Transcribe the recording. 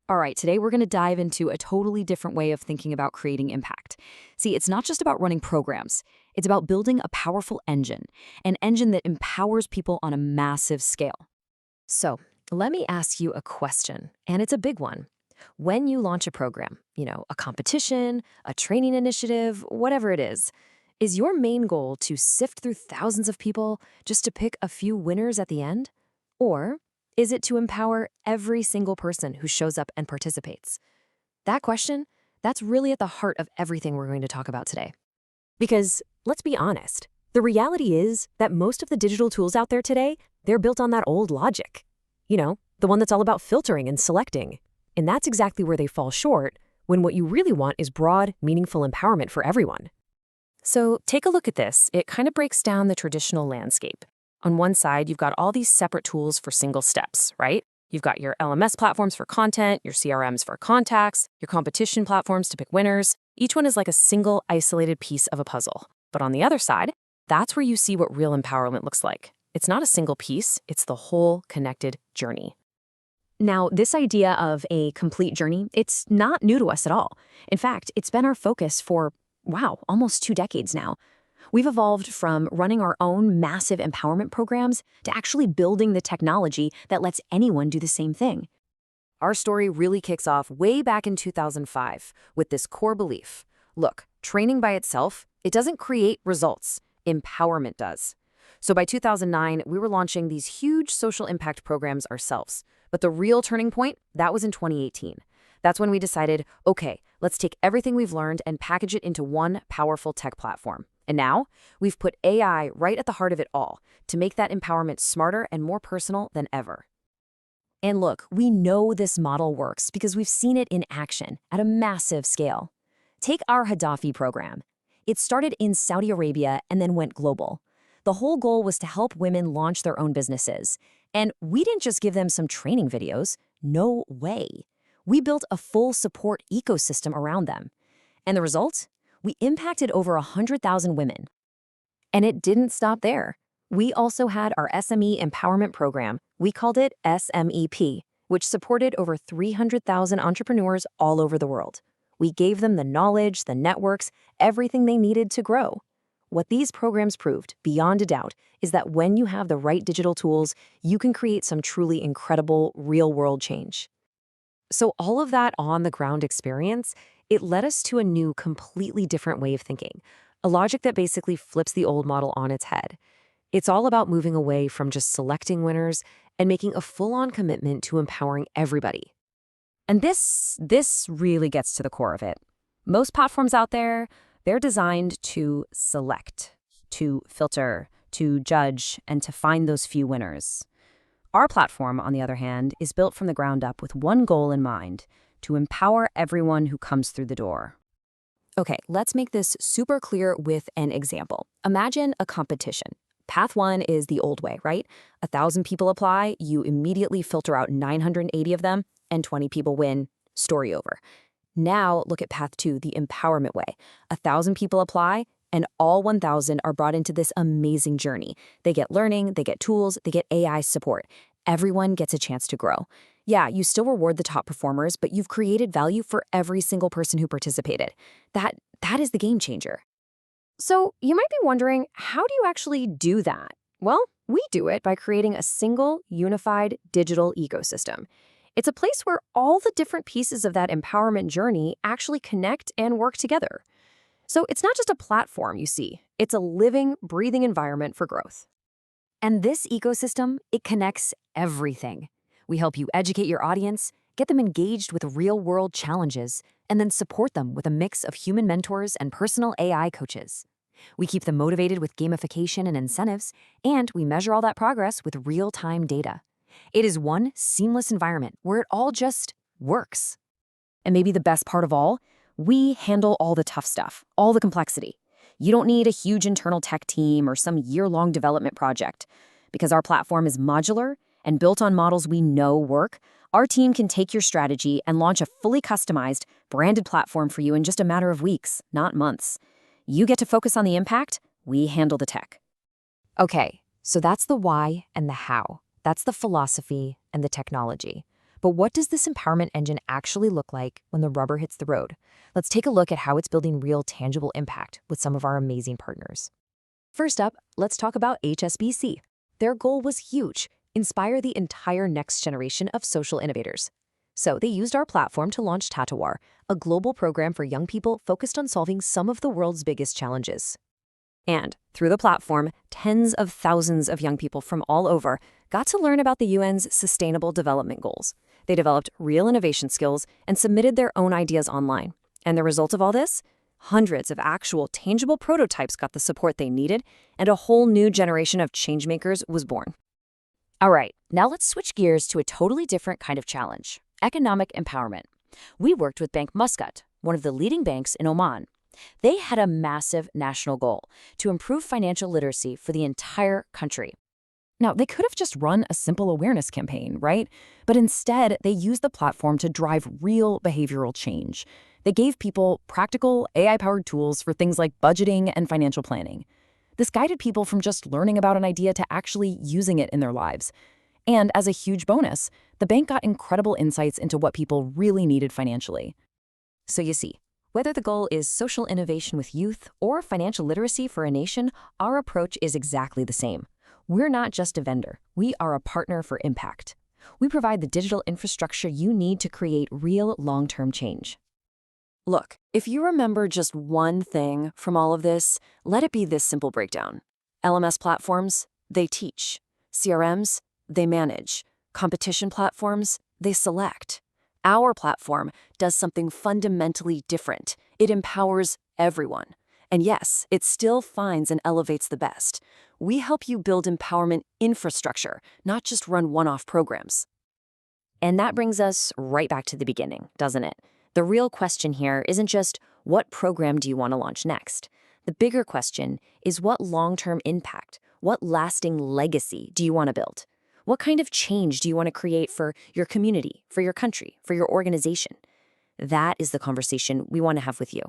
All right, today we're going to dive into a totally different way of thinking about creating impact. See, it's not just about running programs. It's about building a powerful engine, an engine that empowers people on a massive scale. So, let me ask you a question, and it's a big one. When you launch a program, a competition, a training initiative, whatever it is your main goal to sift through thousands of people just to pick a few winners at the end? Or is it to empower every single person who shows up and participates? That question, that's really at the heart of everything we're going to talk about today. Because, let's be honest, the reality is that most of the digital tools out there today, they're built on that old logic. The one that's all about filtering and selecting. And that's exactly where they fall short when what you really want is broad, meaningful empowerment for everyone. So take a look at this. It kind of breaks down the traditional landscape. On one side, you've got all these separate tools for single steps, right? You've got your LMS platforms for content, your CRMs for contacts, your competition platforms to pick winners. Each one is like a single, isolated piece of a puzzle. But on the other side, that's where you see what real empowerment looks like. It's not a single piece, it's the whole connected journey. Now, this idea of a complete journey, it's not new to us at all. In fact, it's been our focus for, almost 2 decades now. We've evolved from running our own massive empowerment programs to actually building the technology that lets anyone do the same thing. Our story really kicks off way back in 2005 with this core belief. Look, training by itself, it doesn't create results. Empowerment does. So by 2009, we were launching these huge social impact programs ourselves. But the real turning point, that was in 2018. That's when we decided, okay, let's take everything we've learned and package it into one powerful tech platform. And now, we've put AI right at the heart of it all to make that empowerment smarter and more personal than ever. And look, we know this model works because we've seen it in action at a massive scale. Take our Gaddafi program. It started in Saudi Arabia and then went global. The whole goal was to help women launch their own businesses. And we didn't just give them some training videos. No way. We built a full support ecosystem around them. And the result? We impacted over 100,000 women. And it didn't stop there. We also had our SME empowerment program. We called it SMEP, which supported over 300,000 entrepreneurs all over the world. We gave them the knowledge, the networks, everything they needed to grow. What these programs proved, beyond a doubt, is that when you have the right digital tools, you can create some truly incredible real-world change. So all of that on-the-ground experience, it led us to a new, completely different way of thinking, a logic that basically flips the old model on its head. It's all about moving away from just selecting winners and making a full-on commitment to empowering everybody. And this really gets to the core of it. Most platforms out there, they're designed to select, to filter, to judge, and to find those few winners. Our platform, on the other hand, is built from the ground up with one goal in mind: to empower everyone who comes through the door. Okay, let's make this super clear with an example. Imagine a competition. Path 1 is the old way, right? 1,000 people apply, you immediately filter out 980 of them, and 20 people win, story over. Now look at Path 2, the empowerment way. 1,000 people apply, and all 1,000 are brought into this amazing journey. They get learning, they get tools, they get AI support. Everyone gets a chance to grow. Yeah, you still reward the top performers, but you've created value for every single person who participated. That is the game changer. So you might be wondering, how do you actually do that? Well, we do it by creating a single, unified digital ecosystem. It's a place where all the different pieces of that empowerment journey actually connect and work together. So it's not just a platform, you see. It's a living, breathing environment for growth. And this ecosystem, it connects everything. We help you educate your audience, get them engaged with real-world challenges, and then support them with a mix of human mentors and personal AI coaches. We keep them motivated with gamification and incentives, and we measure all that progress with real-time data. It is one seamless environment where it all just works. And maybe the best part of all, we handle all the tough stuff, all the complexity. You don't need a huge internal tech team or some year-long development project. Because our platform is modular and built on models we know work, our team can take your strategy and launch a fully customized, branded platform for you in just a matter of weeks, not months. You get to focus on the impact, we handle the tech. Okay, so that's the why and the how. That's the philosophy and the technology. But what does this empowerment engine actually look like when the rubber hits the road? Let's take a look at how it's building real tangible impact with some of our amazing partners. First up, let's talk about HSBC. Their goal was huge: inspire the entire next generation of social innovators. So they used our platform to launch Tatawar, a global program for young people focused on solving some of the world's biggest challenges. And through the platform, tens of thousands of young people from all over got to learn about the UN's Sustainable Development Goals. They developed real innovation skills and submitted their own ideas online. And the result of all this? Hundreds of actual, tangible prototypes got the support they needed, and a whole new generation of changemakers was born. All right, now let's switch gears to a totally different kind of challenge: economic empowerment. We worked with Bank Muscat, one of the leading banks in Oman. They had a massive national goal to improve financial literacy for the entire country. Now, they could have just run a simple awareness campaign, right? But instead, they used the platform to drive real behavioral change. They gave people practical AI-powered tools for things like budgeting and financial planning. This guided people from just learning about an idea to actually using it in their lives. And as a huge bonus, the bank got incredible insights into what people really needed financially. So you see, whether the goal is social innovation with youth or financial literacy for a nation, our approach is exactly the same. We're not just a vendor, we are a partner for impact. We provide the digital infrastructure you need to create real long-term change. Look, if you remember just one thing from all of this, let it be this simple breakdown. LMS platforms, they teach. CRMs, they manage. Competition platforms, they select. Our platform does something fundamentally different. It empowers everyone. And yes, it still finds and elevates the best. We help you build empowerment infrastructure, not just run one-off programs. And that brings us right back to the beginning, doesn't it? The real question here isn't just, what program do you want to launch next? The bigger question is, what long-term impact, what lasting legacy do you want to build? What kind of change do you want to create for your community, for your country, for your organization? That is the conversation we want to have with you.